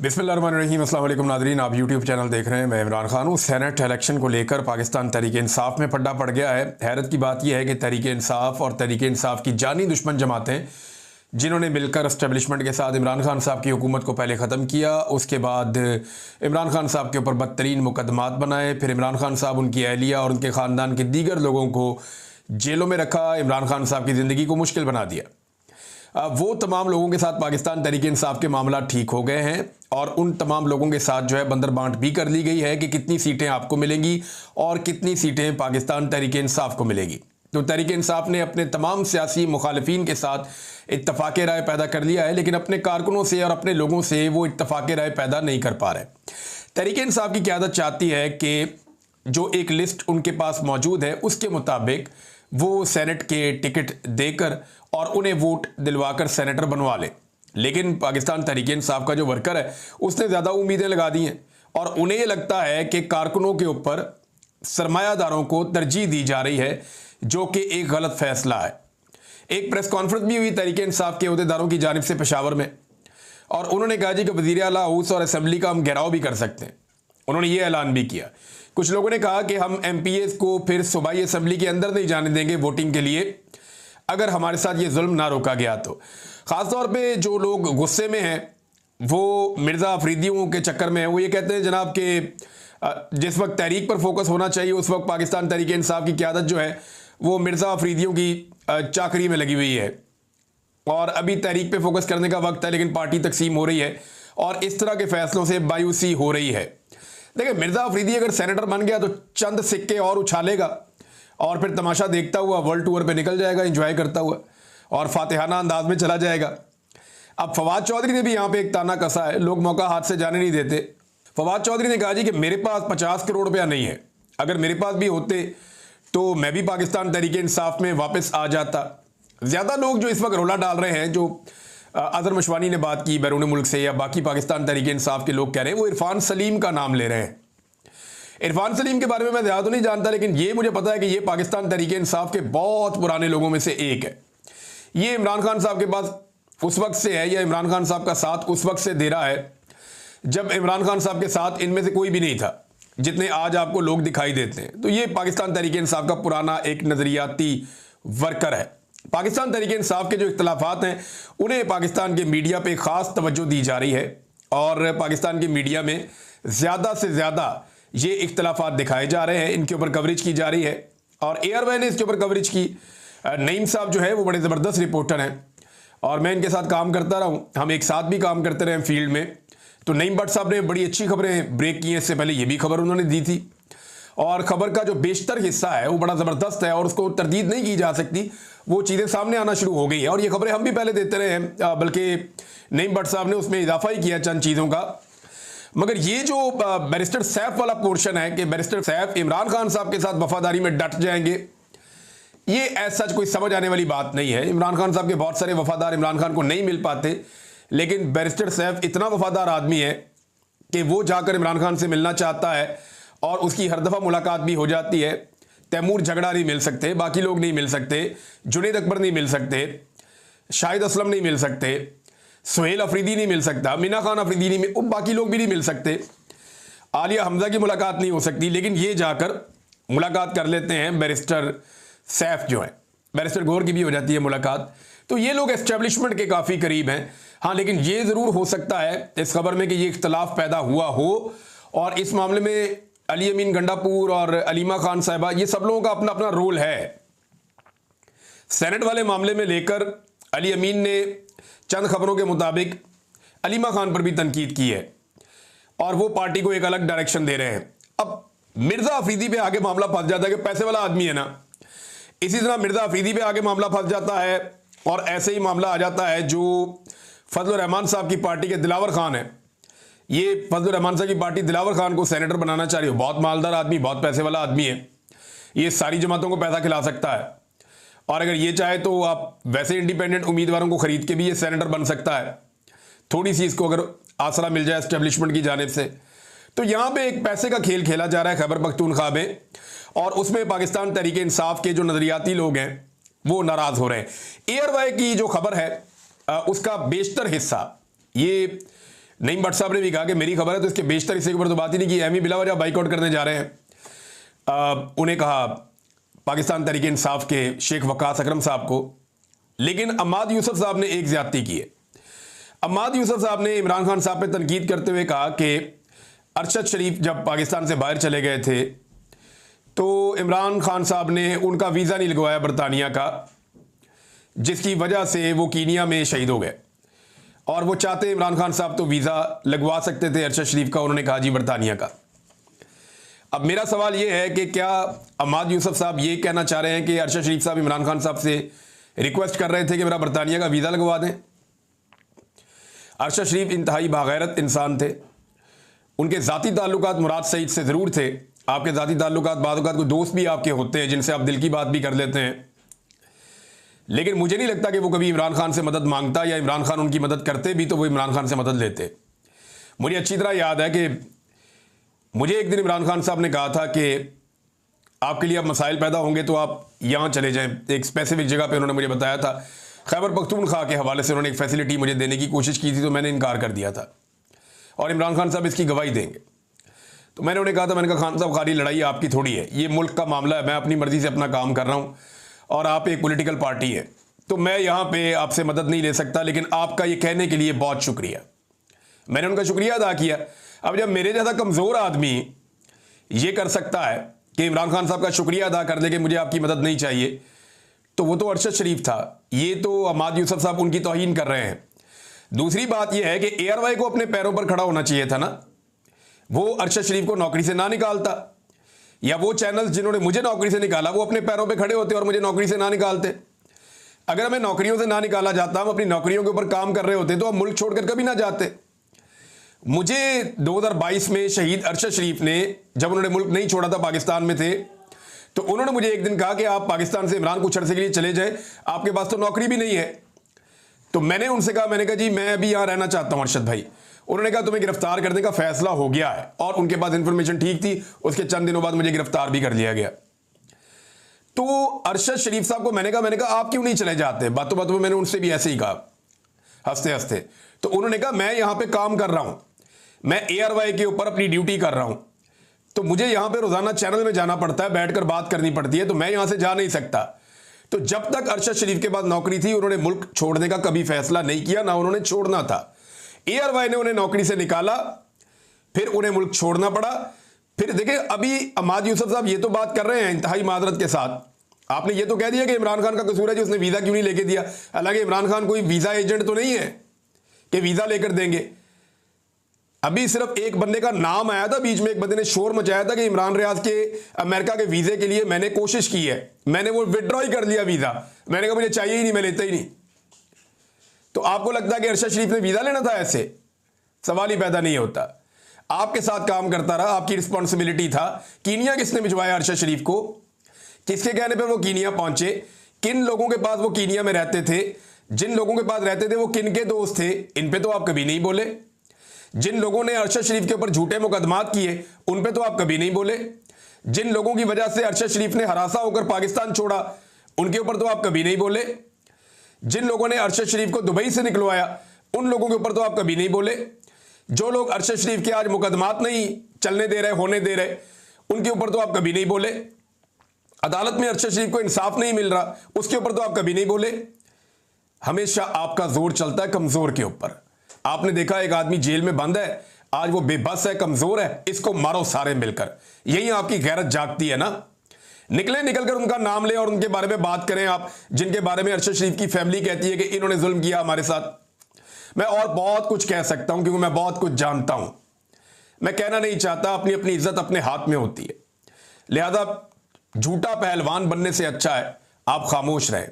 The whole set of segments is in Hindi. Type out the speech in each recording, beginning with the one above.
बिस्मिल्लाहिर्रहमानिर्रहीम। अस्सलाम वालेकुम नादरीन, आप यूट्यूब चैनल देख रहे हैं। मैं इमरान खान हूँ। सेनेट इलेक्शन को लेकर पाकिस्तान तहरीक इंसाफ में पड्डा पड़ गया है। हैरत की बात यह है कि तहरीक इंसाफ और तहरीक इंसाफ की जानी दुश्मन जमातें, जिन्होंने मिलकर इस्टेबलिशमेंट के साथ इमरान खान साहब की हुकूमत को पहले ख़त्म किया, उसके बाद इमरान खान साहब के ऊपर बदतरीन मुकदमात बनाए, फिर इमरान खान साहब, उनकी अहलिया और उनके ख़ानदान के दीगर लोगों को जेलों में रखा, इमरान खान साहब की ज़िंदगी को मुश्किल बना दिया। वो तमाम लोगों के साथ पाकिस्तान तहरीक इंसाफ के मामला ठीक हो गए हैं और उन तमाम लोगों के साथ जो है बंदर बांट भी कर ली गई है कि कितनी सीटें आपको मिलेंगी और कितनी सीटें पाकिस्तान तहरीक इंसाफ को मिलेगी। तो तहरीक इंसाफ ने अपने तमाम सियासी मुखालिफिन के साथ इत्तफाक़ राय पैदा कर लिया है, लेकिन अपने कारकुनों से और अपने लोगों से वो इत्तफाक़ राय पैदा नहीं कर पा रहे। तहरीक इंसाफ की क़यादत चाहती है कि जो एक लिस्ट उनके पास मौजूद है उसके मुताबिक वो सेनेट के टिकट देकर और उन्हें वोट दिलवाकर सेनेटर बनवा ले। लेकिन पाकिस्तान तहरीक इंसाफ का जो वर्कर है उसने ज़्यादा उम्मीदें लगा दी हैं और उन्हें ये लगता है कि कारकुनों के ऊपर सरमायादारों को तरजीह दी जा रही है, जो कि एक गलत फैसला है। एक प्रेस कॉन्फ्रेंस भी हुई तहरीक इंसाफ के अहदेदारों की जानिब से पेशावर में, और उन्होंने कहा जी कि वज़ीर आला हाउस और असम्बली का हम घेराव भी कर सकते हैं। उन्होंने ये ऐलान भी किया। कुछ लोगों ने कहा कि हम MPAs को फिर सूबाई असम्बली के अंदर नहीं जाने देंगे वोटिंग के लिए अगर हमारे साथ ये जुल्म ना रोका गया तो। ख़ासतौर पे जो लोग गुस्से में हैं वो मिर्ज़ा अफरीदियों के चक्कर में हैं। वो ये कहते हैं जनाब कि जिस वक्त तहरीक पर फोकस होना चाहिए उस वक्त पाकिस्तान तहरीक इंसाफ की क़यादत जो है वो मिर्ज़ा अफरीदियों की चाकरी में लगी हुई है और अभी तहरीक पे फोकस करने का वक्त है, लेकिन पार्टी तकसीम हो रही है और इस तरह के फैसलों से मायूसी हो रही है। देखिए, मिर्ज़ा अफरीदी अगर सेनेटर बन गया तो चंद सिक्के और उछालेगा और फिर तमाशा देखता हुआ वर्ल्ड टूर पे निकल जाएगा, एंजॉय करता हुआ, और फातिहाना अंदाज में चला जाएगा। अब फवाद चौधरी ने भी यहाँ पे एक ताना कसा है, लोग मौका हाथ से जाने नहीं देते। फवाद चौधरी ने कहा जी कि मेरे पास 50 करोड़ रुपया नहीं है, अगर मेरे पास भी होते तो मैं भी पाकिस्तान तहरीक इंसाफ में वापस आ जाता। ज़्यादा लोग जो इस वक्त रोला डाल रहे हैं, जो अज़हर मशवानी ने बात की बैरून मुल्क से या बाकी पाकिस्तान तहरीक इंसाफ के लोग कह रहे हैं, वो इरफान सलीम का नाम ले रहे हैं। इरफान सलीम के बारे में मैं ज़्यादा तो नहीं जानता, लेकिन ये मुझे पता है कि ये पाकिस्तान तहरीक इंसाफ के बहुत पुराने लोगों में से एक है। ये इमरान खान साहब के पास उस वक्त से है, या इमरान खान साहब का साथ उस वक्त से दे रहा है जब इमरान खान साहब के साथ इनमें से कोई भी नहीं था, जितने आज आपको लोग दिखाई देते हैं। तो ये पाकिस्तान तहरीक इंसाफ का पुराना एक नज़रियाती वर्कर है। पाकिस्तान तहरीक इंसाफ के जो इख्तलाफात हैं उन्हें पाकिस्तान के मीडिया पे ख़ास तवज्जो दी जा रही है और पाकिस्तान के मीडिया में ज़्यादा से ज़्यादा ये इख्तलाफात दिखाए जा रहे हैं, इनके ऊपर कवरेज की जा रही है। और ARY ने इसके ऊपर कवरेज की। नईम साहब जो है वो बड़े ज़बरदस्त रिपोर्टर हैं और मैं इनके साथ काम करता रहा हूँ, हम एक साथ भी काम करते रहे फील्ड में। तो नईम भट्ट साहब ने बड़ी अच्छी खबरें ब्रेक की हैं, इससे पहले ये भी खबर उन्होंने दी थी और ख़बर का जो बेशतर हिस्सा है वो बड़ा ज़बरदस्त है और उसको तरदीद नहीं की जा सकती। वो चीज़ें सामने आना शुरू हो गई हैं और ये खबरें हम भी पहले देते रहे हैं, बल्कि नईम भट्ट साहब ने उसमें इजाफा ही किया चंद चीज़ों का। मगर ये जो बैरिस्टर सैफ वाला पोर्शन है कि बैरिस्टर सैफ इमरान खान साहब के साथ वफादारी में डट जाएंगे, ये ऐसा कोई समझ आने वाली बात नहीं है। इमरान खान साहब के बहुत सारे वफादार इमरान खान को नहीं मिल पाते, लेकिन बैरिस्टर सैफ इतना वफादार आदमी है कि वो जाकर इमरान खान से मिलना चाहता है और उसकी हर दफ़ा मुलाकात भी हो जाती है। तैमूर झगड़ा नहीं मिल सकते, बाकी लोग नहीं मिल सकते, जुनैद अकबर नहीं मिल सकते, शाहिद असलम नहीं मिल सकते, सुहेल अफरीदी नहीं मिल सकता, मीना खान अफरीदी नहीं मिल, बाकी लोग भी नहीं मिल सकते, आलिया हमजा की मुलाकात नहीं हो सकती, लेकिन ये जाकर मुलाकात कर लेते हैं बैरिस्टर सैफ जो है। बैरिस्टर गौर की भी हो जाती है मुलाकात। तो ये लोग एस्टेब्लिशमेंट के काफ़ी करीब हैं। हाँ, लेकिन ये ज़रूर हो सकता है इस खबर में कि ये इख्तलाफ पैदा हुआ हो और इस मामले में अली अमीन गंडापुर और अलीमा खान साहिबा, ये सब लोगों का अपना अपना रोल है। सेनेट वाले मामले में लेकर अली अमीन ने चंद खबरों के मुताबिक अलीमा खान पर भी तनकीद की है और वो पार्टी को एक अलग डायरेक्शन दे रहे हैं। अब मिर्ज़ा अफरीदी पे आगे मामला फंस जाता है कि पैसे वाला आदमी है ना, इसी तरह मिर्ज़ा अफरीदी पे आगे मामला फंस जाता है और ऐसे ही मामला आ जाता है जो फजलुर रहमान साहब की पार्टी के दिलावर खान है। ये फजलुर रहमान साहब की पार्टी दिलावर खान को सेनेटर बनाना चाह रही है। बहुत मालदार आदमी, बहुत पैसे वाला आदमी है, ये सारी जमातों को पैसा खिला सकता है और अगर ये चाहे तो आप वैसे इंडिपेंडेंट उम्मीदवारों को खरीद के भी ये सेनेटर बन सकता है, थोड़ी सी इसको अगर आसरा मिल जाए एस्टेब्लिशमेंट की जानिब से। तो यहाँ पे एक पैसे का खेल खेला जा रहा है खैबर पख्तूनख्वा में और उसमें पाकिस्तान तहरीक इंसाफ के जो नज़रियाती लोग हैं वो नाराज़ हो रहे हैं। ARY की जो खबर है उसका बेशतर हिस्सा ये नईम भट्ट साहब ने भी कहा कि मेरी खबर है, तो इसके बेशतर हिस्से के ऊपर तो बात ही नहीं की। एमी बिलावजह बाइकआउट करने जा रहे हैं। उन्हें कहा पाकिस्तान तहरीक इंसाफ के शेख वकास अकरम साहब को। लेकिन अम्माद यूसुफ साहब ने एक ज्यादती की है। अम्माद यूसुफ साहब ने इमरान खान साहब पे तनकीद करते हुए कहा कि अरशद शरीफ जब पाकिस्तान से बाहर चले गए थे तो इमरान खान साहब ने उनका वीज़ा नहीं लगवाया बरतानिया का, जिसकी वजह से वो कीनिया में शहीद हो गए। और वो चाहते इमरान खान साहब तो वीज़ा लगवा सकते थे अरशद शरीफ का, उन्होंने कहा जी बरतानिया का। अब मेरा सवाल ये है कि क्या अम्माद यूसुफ साहब ये कहना चाह रहे हैं कि अरशद शरीफ साहब इमरान खान साहब से रिक्वेस्ट कर रहे थे कि मेरा बरतानिया का वीज़ा लगवा दें? अरशद शरीफ इंतहाई बागैरत इंसान थे। उनके ज़ाती ताल्लुकात मुराद सईद से ज़रूर थे। आपके ज़ाती ताल्लुकात बाद कोई दोस्त भी आपके होते हैं जिनसे आप दिल की बात भी कर लेते हैं, लेकिन मुझे नहीं लगता कि वो कभी इमरान खान से मदद मांगता, या इमरान खान उनकी मदद करते भी तो वो इमरान खान से मदद लेते। मुझे अच्छी तरह याद है कि मुझे एक दिन इमरान खान साहब ने कहा था कि आपके लिए अब मसाइल पैदा होंगे तो आप यहाँ चले जाएं। एक स्पेसिफिक जगह पे उन्होंने मुझे बताया था। खैबर पख्तूनख्वा के हवाले से उन्होंने एक फैसिलिटी मुझे देने की कोशिश की थी, तो मैंने इनकार कर दिया था और इमरान खान साहब इसकी गवाही देंगे। तो मैंने उन्हें कहा था, मैंने कहा खान साहब खाली लड़ाई आपकी थोड़ी है, ये मुल्क का मामला है, मैं अपनी मर्जी से अपना काम कर रहा हूँ और आप एक पॉलिटिकल पार्टी है, तो मैं यहाँ पे आपसे मदद नहीं ले सकता, लेकिन आपका ये कहने के लिए बहुत शुक्रिया। मैंने उनका शुक्रिया अदा किया। अब जब मेरे जैसा कमज़ोर आदमी ये कर सकता है कि इमरान खान साहब का शुक्रिया अदा कर दे कि मुझे आपकी मदद नहीं चाहिए, तो वो तो अरशद शरीफ था, ये तो अम्माद यूसुफ साहब उनकी तौहीन कर रहे हैं। दूसरी बात यह है कि ARY को अपने पैरों पर खड़ा होना चाहिए था ना, वो अरशद शरीफ को नौकरी से ना निकालता, या वो चैनल्स जिन्होंने मुझे नौकरी से निकाला वो अपने पैरों पे खड़े होते और मुझे नौकरी से ना निकालते। अगर हमें नौकरियों से ना निकाला जाता, हम अपनी नौकरियों के ऊपर काम कर रहे होते, तो हम मुल्क छोड़कर कभी ना जाते। मुझे 2022 में शहीद अरशद शरीफ ने, जब उन्होंने मुल्क नहीं छोड़ा था, पाकिस्तान में थे, तो उन्होंने मुझे एक दिन कहा कि आप पाकिस्तान से इमरान कुछ अरसे के लिए चले जाए, आपके पास तो नौकरी भी नहीं है। तो मैंने उनसे कहा, मैंने कहा जी मैं अभी यहाँ रहना चाहता हूँ अरशद भाई। उन्होंने कहा तुम्हें गिरफ्तार करने का फैसला हो गया है, और उनके पास इंफॉर्मेशन ठीक थी। उसके चंद दिनों बाद मुझे गिरफ्तार भी कर लिया गया। तो अरशद शरीफ साहब को मैंने कहा आप क्यों नहीं चले जाते? बातों बातों में मैंने उनसे भी ऐसे ही कहा, हंसते हंसते। तो उन्होंने कहा मैं यहाँ पे काम कर रहा हूं, मैं ARY के ऊपर अपनी ड्यूटी कर रहा हूं, तो मुझे यहाँ पे रोजाना चैनल में जाना पड़ता है, बैठकर बात करनी पड़ती है, तो मैं यहाँ से जा नहीं सकता। तो जब तक अरशद शरीफ के पास नौकरी थी, उन्होंने मुल्क छोड़ने का कभी फैसला नहीं किया, ना उन्होंने छोड़ना था। ARY ने उन्हें नौकरी से निकाला, फिर उन्हें मुल्क छोड़ना पड़ा। फिर देखिए, अभी अम्माद यूसुफ साहब ये तो बात कर रहे हैं इंतहाई मादरत के साथ, आपने ये तो कह दिया कि इमरान खान का कसूर है जी, उसने वीज़ा क्यों नहीं लेके दिया। हालांकि इमरान खान कोई वीज़ा एजेंट तो नहीं है कि वीज़ा लेकर देंगे। अभी सिर्फ एक बंदे का नाम आया था, बीच में एक बंदे ने शोर मचाया था कि इमरान रियाज के अमेरिका के वीज़े के लिए मैंने कोशिश की है, मैंने वो विड्रॉ ही कर लिया वीज़ा। मैंने कहा मुझे चाहिए ही नहीं, मैं लेता ही नहीं। तो आपको लगता है कि अरशद शरीफ ने वीज़ा लेना था? ऐसे सवाल ही पैदा नहीं होता। आपके साथ काम करता रहा, आपकी रिस्पॉन्सिबिलिटी था। कीनिया किसने भिजवाया अरशद शरीफ को? किसके कहने पर वो कीनिया पहुंचे? किन लोगों के पास वो कीनिया में रहते थे? जिन लोगों के पास रहते थे वो किन के दोस्त थे? इन पे तो आप कभी नहीं बोले। जिन लोगों ने अरशद शरीफ के ऊपर झूठे मुकदमात किए, उन पे तो आप कभी नहीं बोले। जिन लोगों की वजह से अरशद शरीफ ने हरासा होकर पाकिस्तान छोड़ा, उनके ऊपर तो आप कभी नहीं बोले। जिन लोगों ने अरशद शरीफ को दुबई से निकलवाया, उन लोगों के ऊपर तो आप कभी नहीं बोले। जो लोग अरशद शरीफ के आज मुकदमात नहीं चलने दे रहे, होने दे रहे, उनके ऊपर तो आप कभी नहीं बोले। अदालत में अरशद शरीफ को इंसाफ नहीं मिल रहा, उसके ऊपर तो आप कभी नहीं बोले। हमेशा आपका जोर चलता है कमजोर के ऊपर। आपने देखा एक आदमी जेल में बंद है, आज वो बेबस है, कमजोर है, इसको मारो सारे मिलकर। यही आपकी गैरत जागती है ना। निकलकर उनका नाम लें और उनके बारे में बात करें आप, जिनके बारे में अरशद शरीफ की फैमिली कहती है कि इन्होंने जुल्म किया हमारे साथ। मैं और बहुत कुछ कह सकता हूं क्योंकि मैं बहुत कुछ जानता हूं। मैं कहना नहीं चाहता, अपनी अपनी इज्जत अपने हाथ में होती है। लिहाजा झूठा पहलवान बनने से अच्छा है आप खामोश रहें।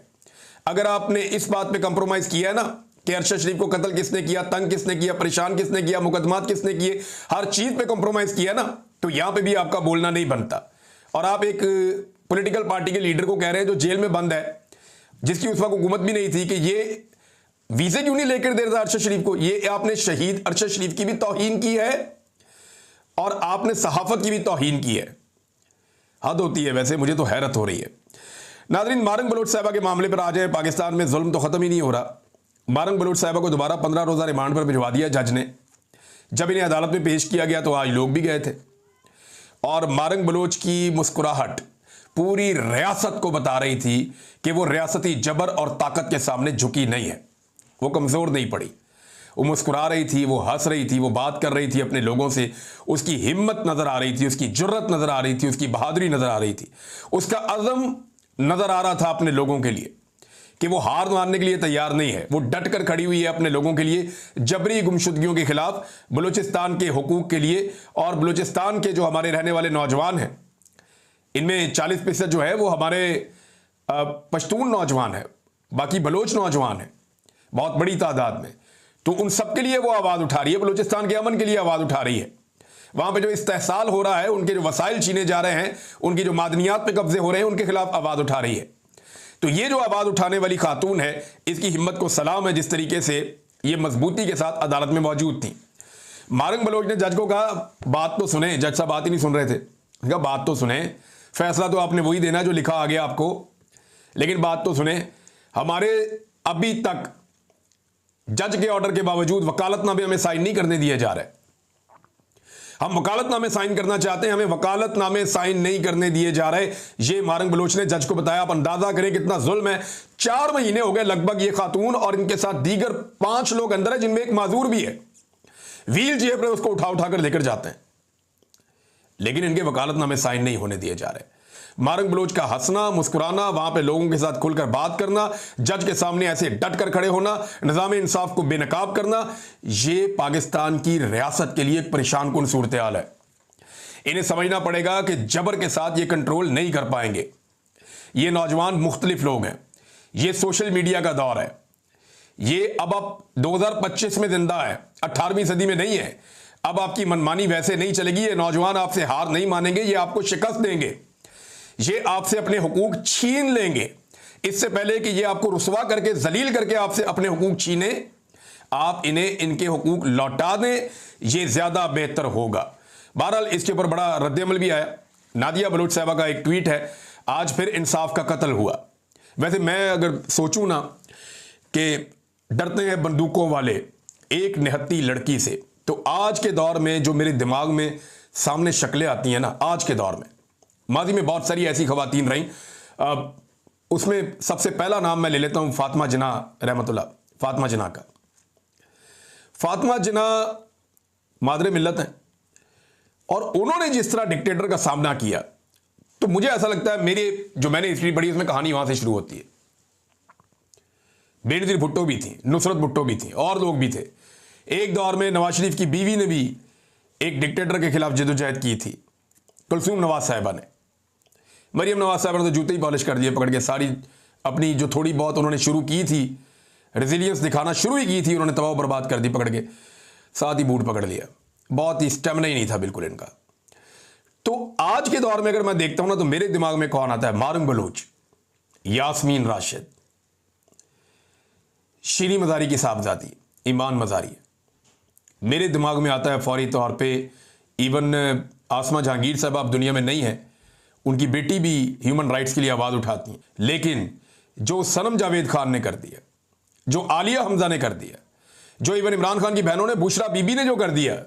अगर आपने इस बात पे कंप्रोमाइज किया है ना कि अरशद शरीफ को कत्ल किसने किया, तंग किसने किया, परेशान किसने किया, मुकदमात किसने किए, हर चीज पे कंप्रोमाइज किया ना, तो यहां पे भी आपका बोलना नहीं बनता। और आप एक पॉलिटिकल पार्टी के लीडर को कह रहे हैं जो जेल में बंद है, जिसकी उस वक्त हुकूमत भी नहीं थी, कि ये वीजे क्यों नहीं लेकर दे रहा अरशद शरीफ को। ये आपने शहीद अरशद शरीफ की भी तौहीन की है और आपने सहाफत की भी तौहीन की है। हद होती है वैसे, मुझे तो हैरत हो रही है। नाज़रीन, मारंग बलोच साहिबा के मामले पर आ जाए। पाकिस्तान में जुल्म तो खत्म ही नहीं हो रहा। मारंग बलोच साहिबा को दोबारा 15 रोज़ा रिमांड पर भिजवा दिया जज ने। जब इन्हें अदालत में पेश किया गया तो आज लोग भी गए थे, और मारंग बलोच की मुस्कुराहट पूरी रियासत को बता रही थी कि वो रियासती जबर और ताकत के सामने झुकी नहीं है, वो कमज़ोर नहीं पड़ी। वो मुस्कुरा रही थी, वो हंस रही थी, वो बात कर रही थी अपने लोगों से, उसकी हिम्मत नज़र आ रही थी, उसकी जुर्रत नज़र आ रही थी, उसकी बहादुरी नज़र आ रही थी, उसका अज़म नज़र आ रहा था अपने लोगों के लिए कि वो हार मानने के लिए तैयार नहीं है। वो डट कर खड़ी हुई है अपने लोगों के लिए, जबरी गुमशुदगियों के खिलाफ, बलूचिस्तान के हुकूक के लिए। और बलूचिस्तान के जो हमारे रहने वाले नौजवान हैं, इनमें 40% जो है वो हमारे पश्तून नौजवान है, बाकी बलोच नौजवान है बहुत बड़ी तादाद में। तो उन सबके लिए वो आवाज़ उठा रही है, बलूचिस्तान के अमन के लिए आवाज़ उठा रही है। वहाँ पे जो इस्तेहसाल हो रहा है, उनके जो वसाइल छीने जा रहे हैं, उनकी जो मादनियात पे कब्जे हो रहे हैं, उनके खिलाफ आवाज़ उठा रही है। तो ये जो आवाज़ उठाने वाली खातून है, इसकी हिम्मत को सलाम है, जिस तरीके से ये मजबूती के साथ अदालत में मौजूद थी। मारंग बलोच ने जज को कहा, बात तो सुने। जज साहब बात ही नहीं सुन रहे थे। कहा बात तो सुने, फैसला तो आपने वही देना जो लिखा आ गया आपको, लेकिन बात तो सुने। हमारे अभी तक जज के ऑर्डर के बावजूद वकालतनामे हमें साइन नहीं करने दिए जा रहे। हम वकालतनामे साइन करना चाहते हैं, हमें वकालतनामे साइन नहीं करने दिए जा रहे। ये मारंग बलोच ने जज को बताया। आप अंदाजा करें कितना जुल्म है। 4 महीने हो गए लगभग ये खातून और इनके साथ दीगर 5 लोग अंदर है, जिनमें एक माजूर भी है। व्हील चेयर पर उसको उठा उठा कर लेकर जाते हैं, लेकिन इनके वकालतनामे साइन नहीं होने दिए जा रहे। मारंग बलोच का हंसना, मुस्कुराना, वहां पे लोगों के साथ खुलकर बात करना, जज के सामने ऐसे डट कर खड़े होना, निज़ाम इंसाफ को बेनकाब करना, ये पाकिस्तान की रियासत के लिए एक परेशान कुन सूरत हाल है। इन्हें समझना पड़ेगा कि जबर के साथ ये कंट्रोल नहीं कर पाएंगे। ये नौजवान मुख्तलिफ लोग हैं, ये सोशल मीडिया का दौर है, ये अब आप 2025 में जिंदा है, 18वीं सदी में नहीं है। अब आपकी मनमानी वैसे नहीं चलेगी। ये नौजवान आपसे हार नहीं मानेंगे, ये आपको शिकस्त देंगे, ये आपसे अपने हुकूक छीन लेंगे। इससे पहले कि ये आपको रुसवा करके, जलील करके आपसे अपने हुकूक छीने, आप इन्हें इनके हुकूक लौटा दें, ये ज्यादा बेहतर होगा। बहरहाल इसके ऊपर बड़ा रद्दअमल भी आया। नादिया बलोच साहबा का एक ट्वीट है, आज फिर इंसाफ का कत्ल हुआ। वैसे मैं अगर सोचूं ना कि डरते हैं बंदूकों वाले एक निहत्ती लड़की से, तो आज के दौर में जो मेरे दिमाग में सामने शक्लें आती हैं ना, आज के दौर में, माजी में बहुत सारी ऐसी खवातीन रहीं, उसमें सबसे पहला नाम मैं ले लेता हूं फातिमा जिन्ना रहमतुल्लाह, फातिमा जिन्ना का। फातिमा जिन्ना मादरे मिल्लत हैं, और उन्होंने जिस तरह डिक्टेटर का सामना किया, तो मुझे ऐसा लगता है, मैंने हिस्ट्री पढ़ी उसमें कहानी वहां से शुरू होती है। बेनज़ीर भुट्टो भी थी, नुसरत भुट्टो भी थी, और लोग भी थे। एक दौर में नवाज शरीफ की बीवी ने भी एक डिक्टेटर के खिलाफ जदोजहद की थी, कुलसूम नवाज साहिबा ने। मरियम नवाज साहिबा ने तो जूते ही पॉलिश कर दिए पकड़ के। सारी अपनी जो थोड़ी बहुत उन्होंने शुरू की थी, रेजिलियंस दिखाना शुरू ही की थी, उन्होंने तबाह बर्बाद कर दी पकड़ के, साथ ही बूट पकड़ लिया। बहुत ही स्टेमिना ही नहीं था बिल्कुल इनका। तो आज के दौर में अगर मैं देखता हूं ना, तो मेरे दिमाग में कौन आता है? मारंग बलोच, यास्मीन राशिद, शीरी मजारी की साहबजादी ईमान मजारी। मेरे दिमाग में आता है फौरी तौर पे इवन आसमा जहांगीर साहब अब दुनिया में नहीं है, उनकी बेटी भी ह्यूमन राइट्स के लिए आवाज़ उठाती हैं। लेकिन जो सनम जावेद खान ने कर दिया, जो आलिया हमजा ने कर दिया, जो इवन इमरान खान की बहनों ने, बुशरा बीबी ने जो कर दिया,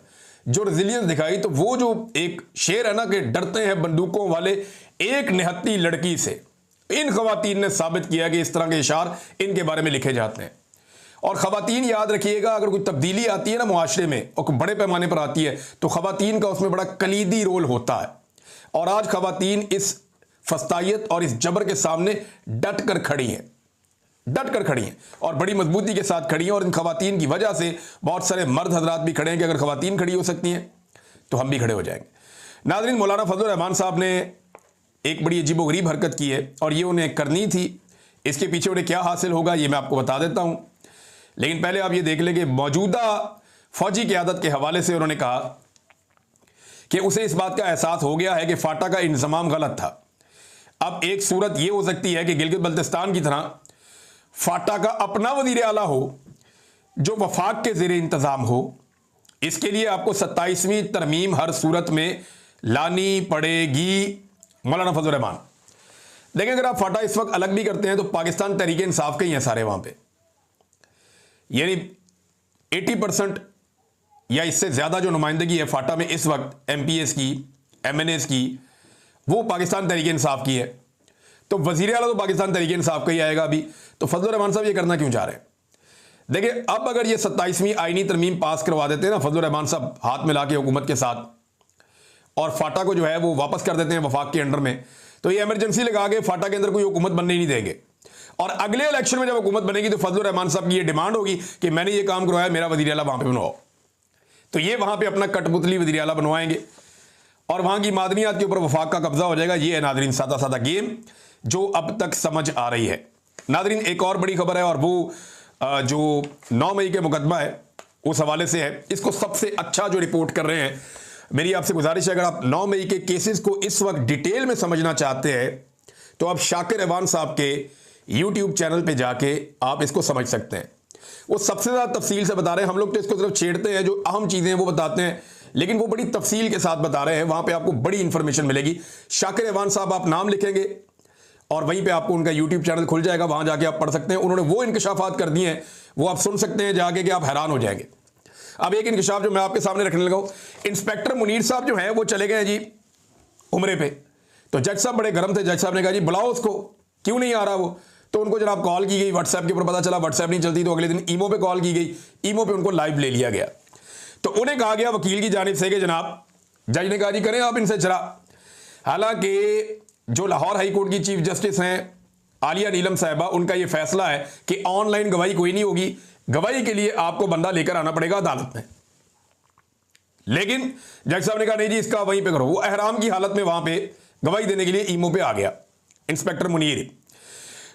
जो रेजिलियंस दिखाई, तो वो जो एक शेर है ना कि डरते हैं बंदूकों वाले एक निहत्ती लड़की से, इन खवातीन ने साबित किया कि इस तरह के इशार इनके बारे में लिखे जाते हैं। और खवातीन याद रखिएगा, अगर कोई तब्दीली आती है ना मुआशरे में और बड़े पैमाने पर आती है, तो खवातीन का उसमें बड़ा कलीदी रोल होता है। और आज खवातीन इस फस्तायत और इस जबर के सामने डट कर खड़ी हैं, डट कर खड़ी हैं और बड़ी मजबूती के साथ खड़ी हैं। और इन खवातीन की वजह से बहुत सारे मर्द हजरात भी खड़े हैं कि अगर खवातीन खड़ी हो सकती हैं तो हम भी खड़े हो जाएंगे। नाज़रीन, मौलाना फजलुर रहमान साहब ने एक बड़ी अजीबोगरीब हरकत की है और ये उन्हें करनी थी। इसके पीछे उन्हें क्या हासिल होगा ये मैं आपको बता देता हूं, लेकिन पहले आप ये देख लें कि मौजूदा फौजी क़यादत के हवाले से उन्होंने कहा कि उसे इस बात का एहसास हो गया है कि फाटा का इंतजाम गलत था। अब एक सूरत यह हो सकती है कि गिलगित बल्तिस्तान की तरह फाटा का अपना वजीर आला हो जो वफाक के ज़ेरे इंतज़ाम हो। इसके लिए आपको 27वीं तरमीम हर सूरत में लानी पड़ेगी। मौलाना फजलुर रहमान, लेकिन अगर आप फाटा इस वक्त अलग भी करते हैं तो पाकिस्तान तहरीक इंसाफ के ही हैं सारे वहां पे, यानी 80% या इससे ज़्यादा जो नुमाइंदगी है फाटा में इस वक्त MPS की, MNAs की, वो पाकिस्तान तहरीक इंसाफ की है। तो वज़ीर आला तो पाकिस्तान तहरीक इंसाफ का ही आएगा अभी। तो फजलुर रहमान साहब ये करना क्यों चाह रहे हैं? देखिए, अब अगर ये 27वीं आईनी तरमीम पास करवा देते हैं ना फजलुर रहमान साहब हाथ मिला के हुकूमत के साथ, और फाटा को जो है वो वापस कर देते हैं वफाक के अंडर में, तो ये इमरजेंसी लगा के फाटा के अंदर कोई हुकूमत बनने नहीं देंगे। और अगले इलेक्शन में जब हुकूमत बनेगी तो फजलुर रहमान साहब की ये डिमांड होगी कि मैंने ये काम करवाया, मेरा वज़ीर आला वहां पे बनवाओ। तो ये वहां पे अपना कठपुतली वज़ीर आला बनवाएंगे और वहां की मादनियात के ऊपर वफाक का कब्जा हो जाएगा। ये है नादरीन सादा सादा गेम जो अब तक समझ आ रही है। नादरीन, एक और बड़ी खबर है, और वो जो 9 मई के मुकदमा है उस हवाले से है। इसको सबसे अच्छा जो रिपोर्ट कर रहे हैं, मेरी आपसे गुजारिश है, अगर आप 9 मई के केसेस को इस वक्त डिटेल में समझना चाहते हैं तो आप शाकिर अवान साहब के YouTube चैनल पे जाके आप इसको समझ सकते हैं। वो सबसे ज़्यादा तफसील से बता रहे हैं। हम लोग तो इसको सिर्फ छेड़ते हैं, जो अहम चीज़ें हैं वो बताते हैं, लेकिन वो बड़ी तफसील के साथ बता रहे हैं। वहाँ पे आपको बड़ी इंफॉर्मेशन मिलेगी। शाकिर अवान साहब आप नाम लिखेंगे और वहीं पे आपको उनका YouTube चैनल खुल जाएगा, वहाँ जाके आप पढ़ सकते हैं। उन्होंने वो इंकशाफात कर दिए हैं, वो आप सुन सकते हैं जाके, कि आप हैरान हो जाएंगे। अब एक इंकशाफ जो मैं आपके सामने रखने लगा हूँ, इंस्पेक्टर मुनीर साहब जो हैं वो चले गए जी उम्रे पे। तो जज साहब बड़े गर्म थे। जज साहब ने कहा जी बुलाओ उसको, क्यों नहीं आ रहा वो? तो उनको जनाब कॉल की गई, व्हाट्सएप के ऊपर पता चला व्हाट्सएप नहीं चलती, तो अगले दिन ईमो पे कॉल की गई, ईमो पे उनको लाइव ले लिया गया। तो उन्हें कहा गया वकील की जानिब से कि जनाब, जज ने कहा जी करें आप इनसे जरा। हालांकि जो लाहौर हाई कोर्ट की चीफ जस्टिस हैं आलिया नीलम साहिबा, उनका यह फैसला है कि ऑनलाइन गवाही कोई नहीं होगी, गवाही के लिए आपको बंदा लेकर आना पड़ेगा अदालत में। लेकिन जज साहब ने कहा नहीं जी इसका वहीं पे करो। वो अहराम की हालत में वहां पे गवाही देने के लिए ईमो पे आ गया इंस्पेक्टर मुनीर।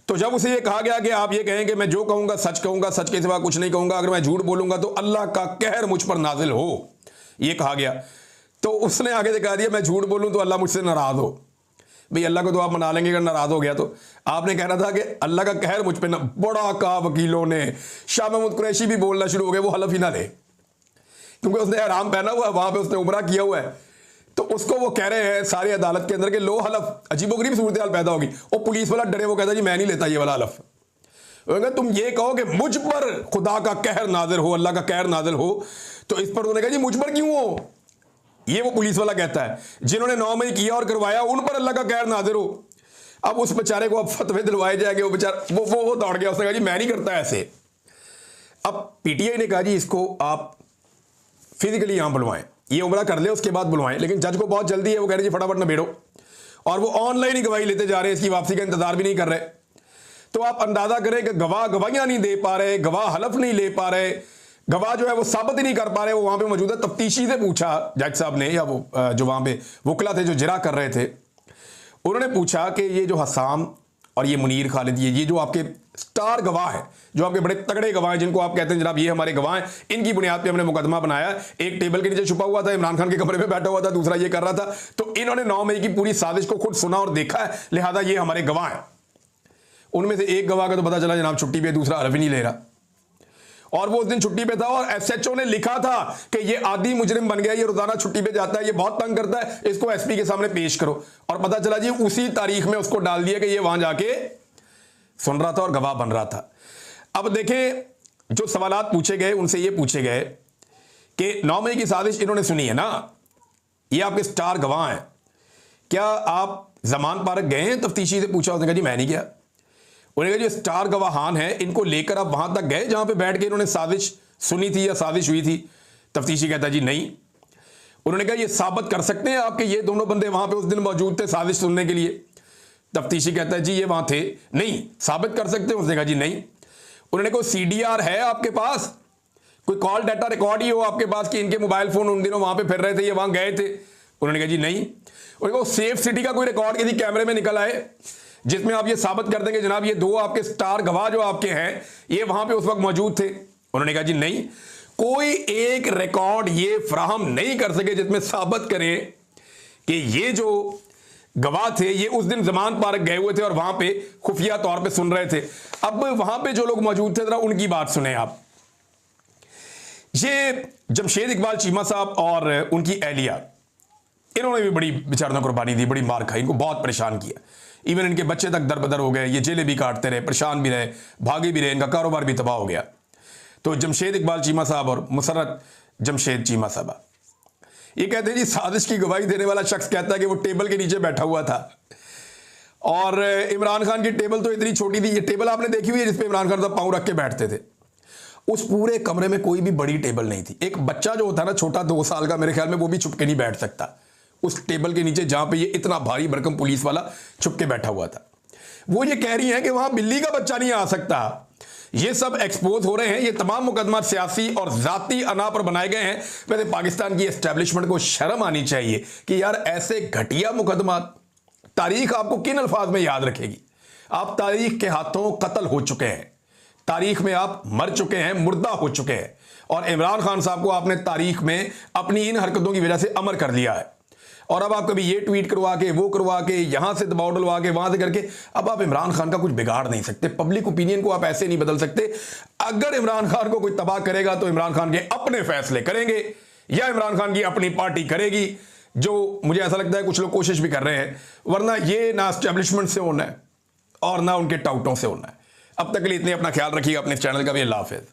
तो जब उसे ये कहा गया कि आप ये कहें कि मैं जो कहूंगा सच कहूंगा, सच के सिवा कुछ नहीं कहूंगा, अगर मैं झूठ बोलूंगा तो अल्लाह का कहर मुझ पर नाजिल हो, ये कहा गया। तो उसने आगे से कहा दिया मैं झूठ बोलूं तो अल्लाह मुझसे नाराज हो। भाई अल्लाह को तो आप मना लेंगे, अगर नाराज हो गया तो। आपने कहना था कि अल्लाह का कहर मुझ पर बड़ा कहा वकीलों ने। शाह महमूद कुरैशी भी बोलना शुरू हो गए, वो हलफ ही ना ले, क्योंकि उसने हराम पहना हुआ है, वहां पे उसने उमरा किया हुआ है। तो उसको वो कह रहे हैं सारी अदालत के अंदर कि लो हलफ। अजीबोगरीब सूरत हाल पैदा होगी। वो पुलिस वाला डरे, वो कहता जी मैं नहीं लेता ये वाला हलफ। तुम ये कहो कि मुझ पर खुदा का कहर नाजिल हो, अल्लाह का कहर नाजिल हो, तो इस पर उन्होंने कहा जी मुझ पर क्यों हो? ये वो पुलिस वाला कहता है जिन्होंने 9 मई किया और करवाया उन पर अल्लाह का कहर नाजिल हो। अब उस बेचारे को अब फतवे दिलवाए जाएंगे। वो बेचारा वो दौड़ गया, उसने कहा जी मैं नहीं करता ऐसे। अब पीटीआई ने कहा जी इसको आप फिजिकली यहां बुलवाएं, ये उम्रा कर ले उसके बाद बुलवाएं। लेकिन जज को बहुत जल्दी है, वो कह रहे जी फटाफट ना बैठो, और वो ऑनलाइन ही गवाही लेते जा रहे हैं, इसकी वापसी का इंतजार भी नहीं कर रहे। तो आप अंदाजा करें कि गवाह गवाहियां नहीं दे पा रहे, गवाह हलफ नहीं ले पा रहे, गवाह जो है वो साबित ही नहीं कर पा रहे। वो वहां पे मौजूद है। तफ्तीशी से पूछा जज साहब ने, या वो जो वहां पे वकला थे जो जिरा कर रहे थे, उन्होंने पूछा कि ये जो हसाम और ये मुनीर खालिद, ये जो आपके स्टार गवाह है, जो आपके बड़े तगड़े गवाह हैं, जिनको आप कहते हैं जनाब ये हमारे गवाह हैं, इनकी बुनियाद पे हमने मुकदमा बनाया। एक टेबल के नीचे छुपा हुआ था, इमरान खान के कमरे में बैठा हुआ था, दूसरा ये कर रहा था। तो इन्होंने 9 मई की पूरी साजिश को खुद सुना और देखा है, लिहाजा ये हमारे गवाह हैं। उनमें से एक गवाह का तो पता चला जनाब छुट्टी पे, दूसरा हलफ ही नहीं ले रहा, और वो उस दिन छुट्टी पे था। और एसएचओ ने लिखा था कि ये आदि मुजरिम बन गया, ये रोजाना छुट्टी पे जाता है, ये बहुत तंग करता है, इसको एसपी के सामने पेश करो। और पता चला जी उसी तारीख में उसको डाल दिया कि ये वहां जाके सुन रहा था और गवाह बन रहा था। अब देखें जो सवालात पूछे गए उनसे ये पूछे गए कि 9 मई की साजिश इन्होंने सुनी है ना, ये आपके स्टार गवाह हैं, क्या आप जमान पार्क गए हैं? तफ्तीशी से पूछा, उसने कहा जी मैं नहीं गया। उन्होंने कहा जो स्टार गवाहान है इनको लेकर आप वहां तक गए जहां पे बैठ के इन्होंने साजिश सुनी थी या साजिश हुई थी? तफ्तीशी कहता जी नहीं। उन्होंने कहा ये साबित कर सकते हैं आपके ये दोनों बंदे वहां पे उस दिन मौजूद थे साजिश सुनने के लिए? तफ्तीशी कहता है जी ये वहां थे। नहीं, साबित कर सकते हैं? उसने कहा जी नहीं। उन्होंने कहा CDR है आपके पास, कोई कॉल डाटा रिकॉर्ड ही हो आपके पास कि इनके मोबाइल फोन उन दिनों वहां पे फिर रहे थे, ये वहां गए थे? उन्होंने कहा जी नहीं। उन्होंने कहा सेफ सिटी का कोई रिकॉर्ड किसी कैमरे में निकल आए जिसमें आप ये साबित कर देंगे जनाब ये दो आपके स्टार गवाह जो आपके हैं ये वहां पे उस वक्त मौजूद थे? उन्होंने कहा जी नहीं, कोई एक रिकॉर्ड ये फ्राहम नहीं कर सके जिसमें साबित करें कि ये जो गवाह थे ये उस दिन जमान पार्क गए हुए थे और वहां पे खुफिया तौर पे सुन रहे थे। अब वहां पे जो लोग मौजूद थे जरा उनकी बात सुने आप। ये जमशेद इकबाल चीमा साहब और उनकी एहलिया, इन्होंने भी बड़ी बेचारों कुर्बानी दी, बड़ी मार खाई, इनको बहुत परेशान किया। इवन इनके बच्चे तक दरबदर हो गए, ये जेलें भी काटते रहे, परेशान भी रहे, भागे भी रहे, इनका कारोबार भी तबाह हो गया। तो जमशेद इकबाल चीमा साहब और मुसर्रत जमशेद चीमा साहबा। ये कहते हैं जी साजिश की गवाही देने वाला शख्स कहता है कि वो टेबल के नीचे बैठा हुआ था और इमरान खान की टेबल तो इतनी छोटी थी, ये टेबल आपने देखी हुई है जिसपे इमरान खान साहब पाँव रख के बैठते थे। उस पूरे कमरे में कोई भी बड़ी टेबल नहीं थी। एक बच्चा जो होता है ना छोटा 2 साल का, मेरे ख्याल में वो भी छुप के नहीं बैठ सकता उस टेबल के नीचे जहां पे ये इतना भारी भरकम पुलिस वाला छुप के बैठा हुआ था। वो ये कह रही हैं कि वहां बिल्ली का बच्चा नहीं आ सकता। ये सब एक्सपोज हो रहे हैं। ये तमाम मुकदमा सियासी और जाती अना पर बनाए गए हैं। वैसे पाकिस्तान की एस्टेब्लिशमेंट को शर्म आनी चाहिए कि यार ऐसे घटिया मुकदमा, तारीख आपको किन अल्फाज में याद रखेगी? आप तारीख के हाथों कत्ल हो चुके हैं, तारीख में आप मर चुके हैं, मुर्दा हो चुके हैं। और इमरान खान साहब को आपने तारीख में अपनी इन हरकतों की वजह से अमर कर लिया है। और अब आप कभी ये ट्वीट करवा के, वो करवा के, यहां से दबाव डलवा के, वहां से करके, अब आप इमरान खान का कुछ बिगाड़ नहीं सकते। पब्लिक ओपिनियन को आप ऐसे नहीं बदल सकते। अगर इमरान खान को कोई तबाह करेगा तो इमरान खान के अपने फैसले करेंगे या इमरान खान की अपनी पार्टी करेगी, जो मुझे ऐसा लगता है कुछ लोग कोशिश भी कर रहे हैं। वरना ये ना एस्टेब्लिशमेंट से होना है और ना उनके टाउटों से होना है। अब तक के लिए इतने, अपना ख्याल रखिएगा, अपने चैनल का भी। अल्लाह हाफिज़।